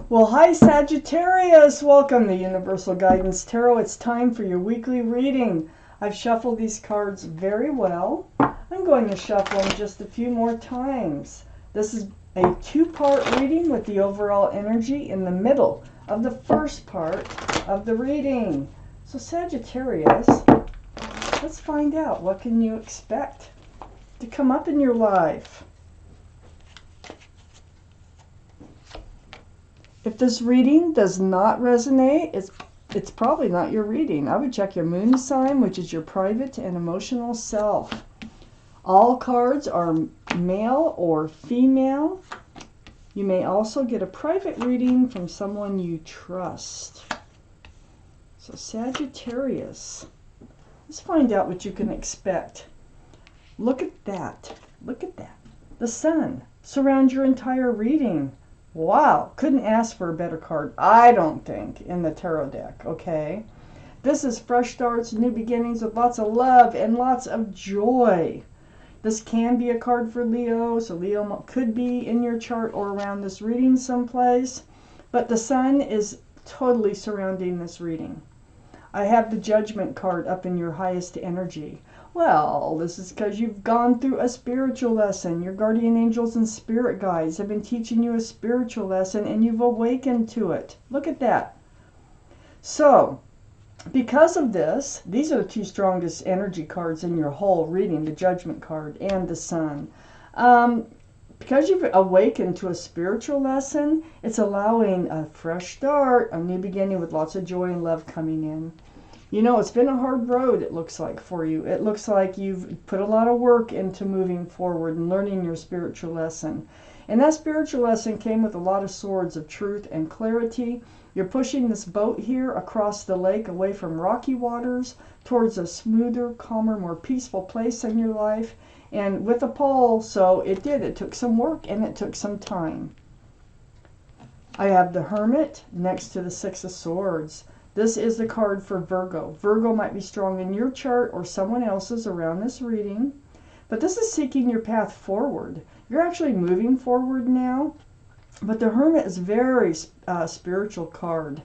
Well, hi Sagittarius! Welcome to Universal Guidance Tarot. It's time for your weekly reading. I've shuffled these cards very well. I'm going to shuffle them just a few more times. This is a two-part reading with the overall energy in the middle of the first part of the reading. So Sagittarius, let's find out, what can you expect to come up in your life? If this reading does not resonate, it's probably not your reading. I would check your moon sign, which is your private and emotional self. All cards are male or female. You may also get a private reading from someone you trust. So Sagittarius, let's find out what you can expect. Look at that. Look at that. The sun surrounds your entire reading. Wow, couldn't ask for a better card, I don't think, in the tarot deck, okay? This is fresh starts, new beginnings with lots of love and lots of joy. This can be a card for Leo, so Leo could be in your chart or around this reading someplace. But the sun is totally surrounding this reading. I have the Judgment card up in your highest energy. Well, this is because you've gone through a spiritual lesson. Your guardian angels and spirit guides have been teaching you a spiritual lesson and you've awakened to it. Look at that. So, because of this, these are the two strongest energy cards in your whole reading, the Judgment card and the Sun. Because you've awakened to a spiritual lesson, it's allowing a fresh start, a new beginning with lots of joy and love coming in. You know, it's been a hard road, it looks like, for you. It looks like you've put a lot of work into moving forward and learning your spiritual lesson. And that spiritual lesson came with a lot of swords of truth and clarity. You're pushing this boat here across the lake away from rocky waters towards a smoother, calmer, more peaceful place in your life. And with a pole, so it took some work and it took some time. I have the Hermit next to the Six of Swords. This is the card for Virgo. Virgo might be strong in your chart or someone else's around this reading. But this is seeking your path forward. You're actually moving forward now. But the Hermit is a very spiritual card.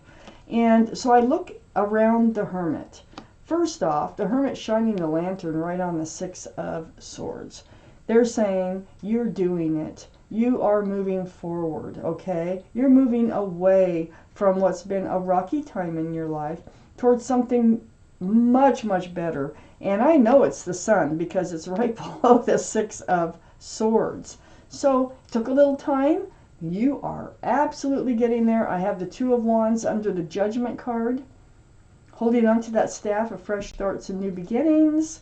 And so I look around the Hermit. First off, the Hermit shining the lantern right on the Six of Swords. They're saying you're doing it. You are moving forward, okay? You're moving away from what's been a rocky time in your life towards something much, much better. And I know it's the Sun because it's right below the Six of Swords. So it took a little time. You are absolutely getting there. I have the Two of Wands under the Judgment card, holding on to that staff of fresh starts and new beginnings.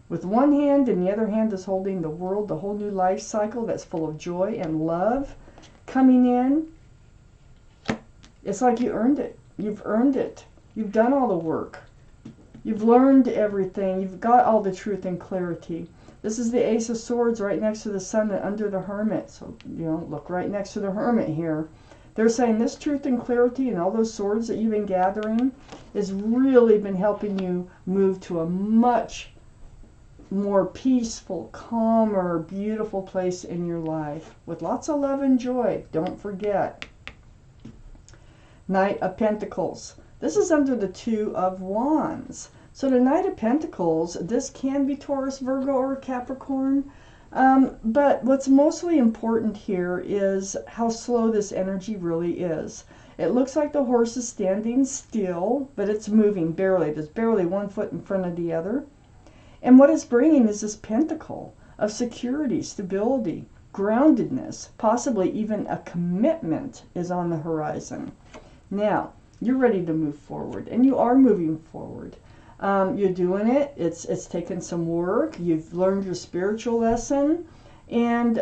With one hand, and the other hand is holding the world, the whole new life cycle that's full of joy and love coming in. It's like you earned it. You've earned it. You've done all the work. You've learned everything. You've got all the truth and clarity. This is the Ace of Swords right next to the Sun and under the Hermit. So, you know, look right next to the Hermit here. They're saying this truth and clarity and all those swords that you've been gathering has really been helping you move to a much more peaceful, calmer, beautiful place in your life with lots of love and joy. Don't forget. Knight of Pentacles. This is under the Two of Wands. So the Knight of Pentacles, this can be Taurus, Virgo, or Capricorn. But what's mostly important here is how slow this energy really is. It looks like the horse is standing still, but it's moving barely. There's barely one foot in front of the other. And what it's bringing is this pentacle of security, stability, groundedness, possibly even a commitment is on the horizon. Now, you're ready to move forward, and you are moving forward. You're doing it. It's taken some work. You've learned your spiritual lesson. And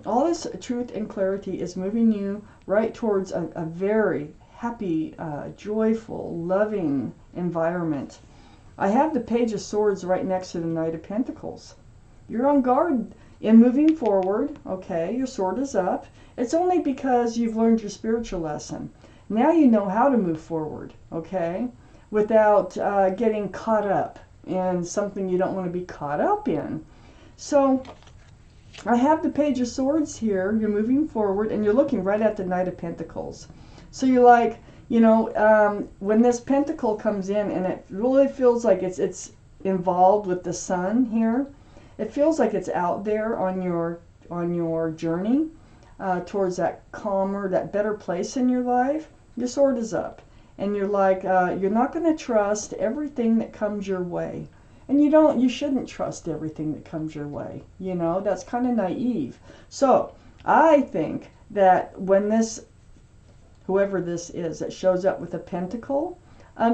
all this truth and clarity is moving you right towards a very happy, joyful, loving environment. I have the Page of Swords right next to the Knight of Pentacles. You're on guard in moving forward. Okay, your sword is up. It's only because you've learned your spiritual lesson. Now you know how to move forward, okay, without getting caught up in something you don't want to be caught up in. So I have the Page of Swords here. You're moving forward and you're looking right at the Knight of Pentacles. So you're like, you know, when this pentacle comes in and it really feels like it's involved with the sun here, it feels like it's out there on your journey towards that calmer, that better place in your life. Your sword is up. And you're like, you're not going to trust everything that comes your way. And you shouldn't trust everything that comes your way. You know, that's kind of naive. So I think that when whoever this is that shows up with a pentacle,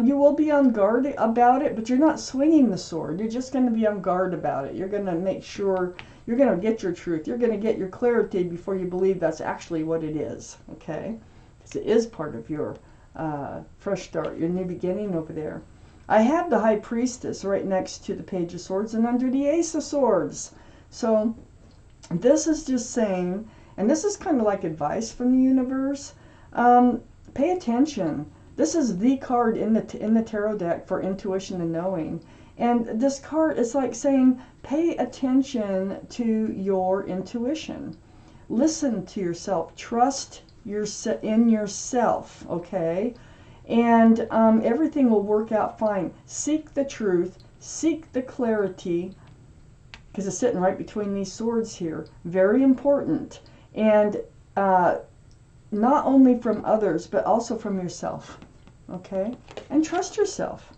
you will be on guard about it, but you're not swinging the sword. You're just going to be on guard about it. You're going to make sure you're going to get your truth. You're going to get your clarity before you believe that's actually what it is, okay? Because it is part of your fresh start, your new beginning over there. I have the High Priestess right next to the Page of Swords and under the Ace of Swords. So this is just saying, and this is kind of like advice from the universe, pay attention. This is the card in the tarot deck for intuition and knowing. And this card is like saying, pay attention to your intuition. Listen to yourself. Trust in yourself, okay? And everything will work out fine. Seek the truth. Seek the clarity. Because it's sitting right between these swords here. Very important. And not only from others, but also from yourself. Okay? And trust yourself.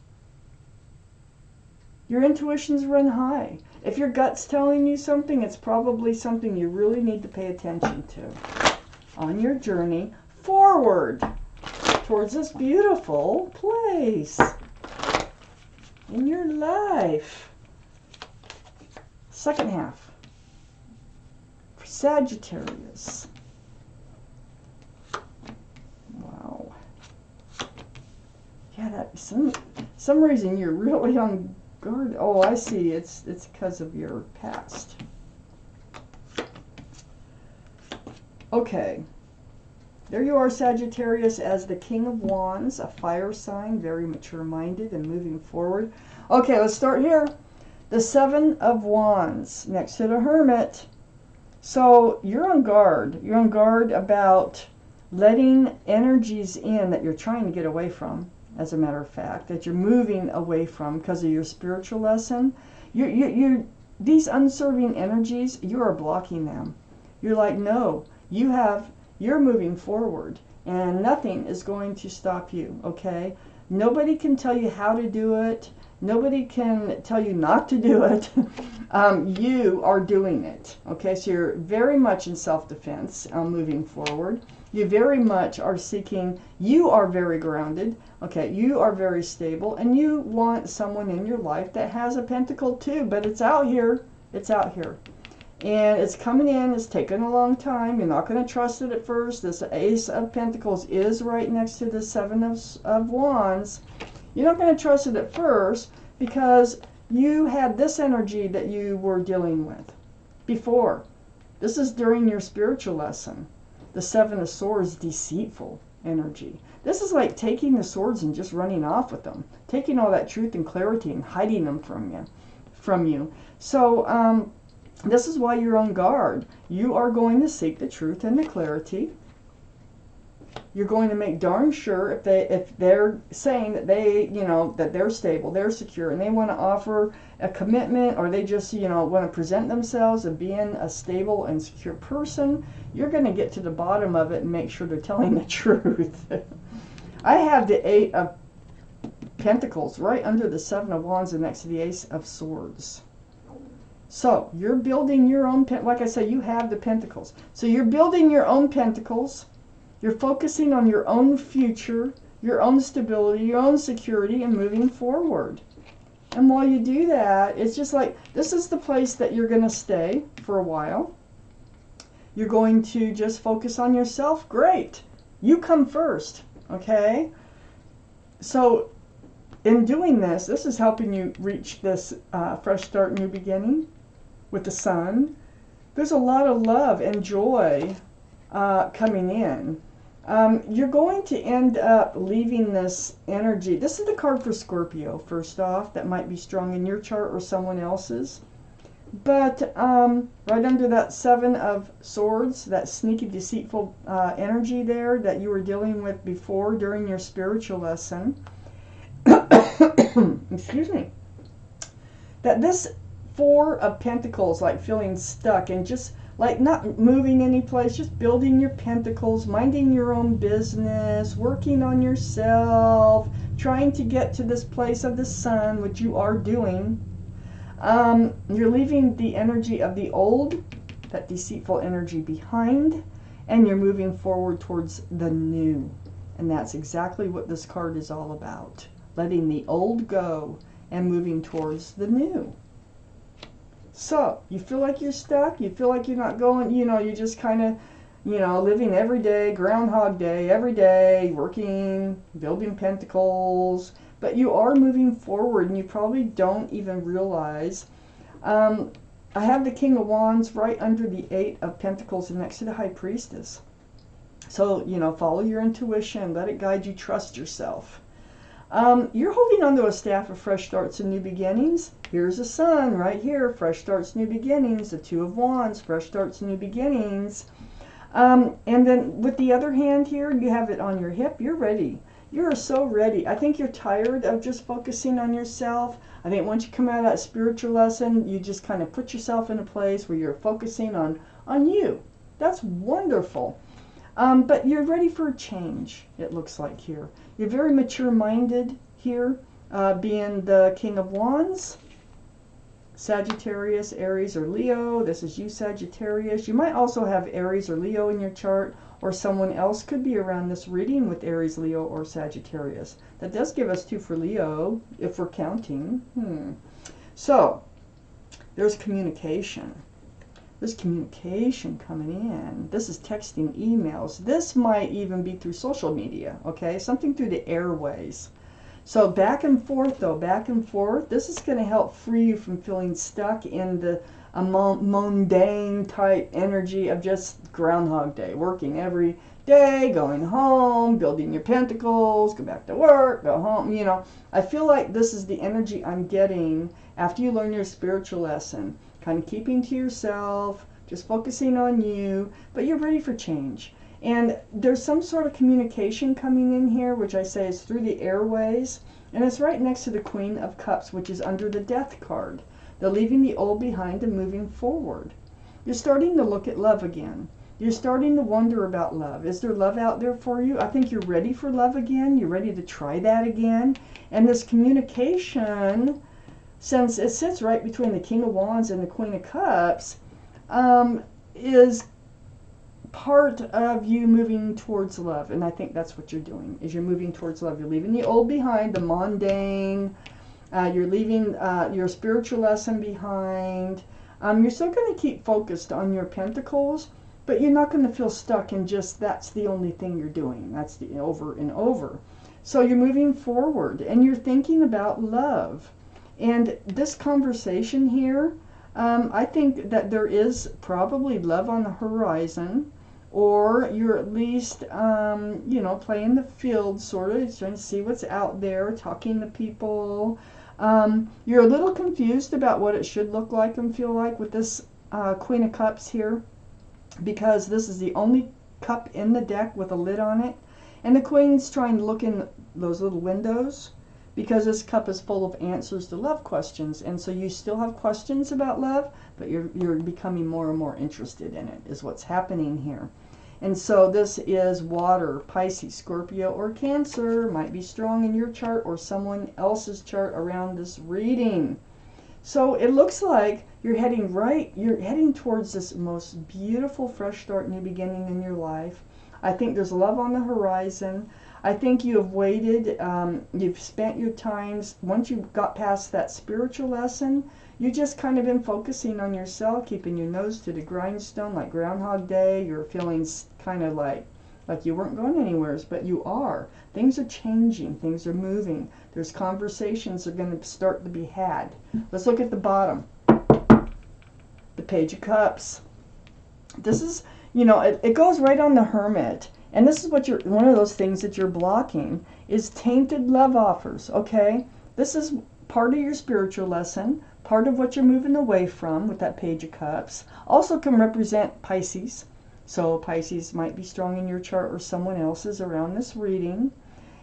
Your intuitions run high. If your gut's telling you something, it's probably something you really need to pay attention to on your journey forward towards this beautiful place in your life. Second half for Sagittarius. Wow. Yeah, that some reason you're really on guard. Oh, I see. It's because of your past. Okay. There you are, Sagittarius, as the King of Wands, a fire sign, very mature-minded and moving forward. Okay, let's start here. The Seven of Wands next to the Hermit. So you're on guard. You're on guard about letting energies in that you're trying to get away from, as a matter of fact, that you're moving away from because of your spiritual lesson. These unserving energies, you are blocking them. You're like, no, you're moving forward and nothing is going to stop you, okay? Nobody can tell you how to do it. Nobody can tell you not to do it. You are doing it, okay? So you're very much in self-defense moving forward. You very much are seeking, you are very grounded, okay? You are very stable, and you want someone in your life that has a pentacle too, but it's out here. It's out here. And it's coming in. It's taken a long time. You're not going to trust it at first. This Ace of Pentacles is right next to the Seven of Wands. You're not going to trust it at first because you had this energy that you were dealing with before. This is during your spiritual lesson. The Seven of Swords, deceitful energy. This is like taking the swords and just running off with them. Taking all that truth and clarity and hiding them from you. So, this is why you're on guard. You are going to seek the truth and the clarity. You're going to make darn sure if they're saying that that they're stable, they're secure, and they want to offer a commitment, or they just want to present themselves as being a stable and secure person, you're going to get to the bottom of it and make sure they're telling the truth. I have the Eight of Pentacles right under the Seven of Wands and next to the Ace of Swords. So you're building your own, like I say, you have the pentacles. So you're building your own pentacles. You're focusing on your own future, your own stability, your own security, and moving forward. And while you do that, it's just like, this is the place that you're going to stay for a while. You're going to just focus on yourself. Great. You come first, okay? So in doing this, this is helping you reach this fresh start, new beginning. With the sun, there's a lot of love and joy coming in. You're going to end up leaving this energy. This is the card for Scorpio, first off, that might be strong in your chart or someone else's. But right under that Seven of Swords, that sneaky, deceitful energy there that you were dealing with before during your spiritual lesson, excuse me, that this Four of Pentacles, like feeling stuck and just like not moving any place, just building your pentacles, minding your own business, working on yourself, trying to get to this place of the sun, which you are doing. You're leaving the energy of the old, that deceitful energy behind, and you're moving forward towards the new. And that's exactly what this card is all about. Letting the old go and moving towards the new. So, you feel like you're stuck, you feel like you're not going, you're just kind of, living every day, groundhog day, every day, working, building pentacles, but you are moving forward and you probably don't even realize. I have the King of Wands right under the Eight of Pentacles and next to the High Priestess. So, follow your intuition, let it guide you, trust yourself. You're holding onto a staff of fresh starts and new beginnings. Here's the sun right here, fresh starts, new beginnings. The Two of Wands, fresh starts, new beginnings. And then with the other hand here, you have it on your hip. You're ready. You are so ready. I think you're tired of just focusing on yourself. I think once you come out of that spiritual lesson, you just kind of put yourself in a place where you're focusing on you. That's wonderful. But you're ready for a change, it looks like here. You're very mature-minded here, being the King of Wands. Sagittarius, Aries, or Leo. This is you, Sagittarius. You might also have Aries or Leo in your chart, or someone else could be around this reading with Aries, Leo, or Sagittarius. That does give us 2 for Leo, if we're counting. So, there's communication. There's communication coming in. This is texting, emails. This might even be through social media, okay? Something through the airways. So back and forth, though, back and forth. This is going to help free you from feeling stuck in the mundane type energy of just Groundhog Day. Working every day, going home, building your pentacles, go back to work, go home. I feel like this is the energy I'm getting after you learn your spiritual lesson. Kind of keeping to yourself, just focusing on you, but you're ready for change. And there's some sort of communication coming in here, which I say is through the airways, and it's right next to the Queen of Cups, which is under the Death card. They're leaving the old behind and moving forward. You're starting to look at love again. You're starting to wonder about love. Is there love out there for you? I think you're ready for love again. You're ready to try that again. And this communication, since it sits right between the King of Wands and the Queen of Cups, is part of you moving towards love. And I think that's what you're doing, is you're moving towards love. You're leaving the old behind, the mundane. You're leaving your spiritual lesson behind. You're still going to keep focused on your pentacles, but you're not going to feel stuck in just that's the only thing you're doing. That's the over and over. So you're moving forward and you're thinking about love. And this conversation here, I think that there is probably love on the horizon, or you're at least, playing the field, sort of, trying to see what's out there, talking to people. You're a little confused about what it should look like and feel like with this Queen of Cups here, because this is the only cup in the deck with a lid on it. And the Queen's trying to look in those little windows, because this cup is full of answers to love questions. And so you still have questions about love, but you're becoming more and more interested in it, is what's happening here. And so this is water, Pisces, Scorpio, or Cancer. Might be strong in your chart or someone else's chart around this reading. So it looks like you're heading towards this most beautiful fresh start, new beginning in your life. I think there's love on the horizon. I think you have waited, you've spent your times, once you got past that spiritual lesson, you just kind of been focusing on yourself, keeping your nose to the grindstone like Groundhog Day. You're feeling kind of like you weren't going anywhere, but you are. Things are changing, things are moving. There's conversations that are going to start to be had. Let's look at the bottom. The Page of Cups. This is, it goes right on the Hermit. And this is what one of those things that you're blocking is tainted love offers, okay? This is part of your spiritual lesson, part of what you're moving away from with that Page of Cups. Also can represent Pisces. So Pisces might be strong in your chart or someone else's around this reading.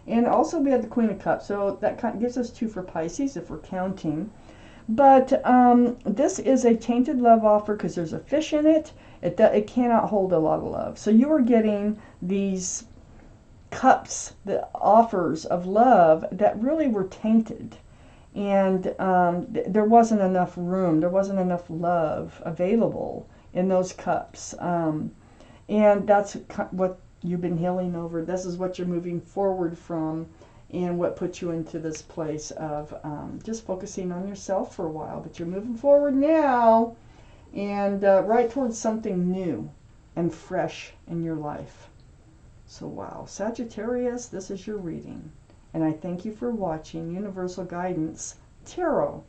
And also we have the Queen of Cups. So that kind of gives us 2 for Pisces if we're counting. But this is a tainted love offer because there's a fish in it. It cannot hold a lot of love. So you are getting these cups, the offers of love that really were tainted. And there wasn't enough room. There wasn't enough love available in those cups. And that's what you've been healing over. This is what you're moving forward from, and what puts you into this place of just focusing on yourself for a while. But you're moving forward now, and right towards something new and fresh in your life. So wow, Sagittarius, this is your reading. And I thank you for watching Universal Guidance Tarot.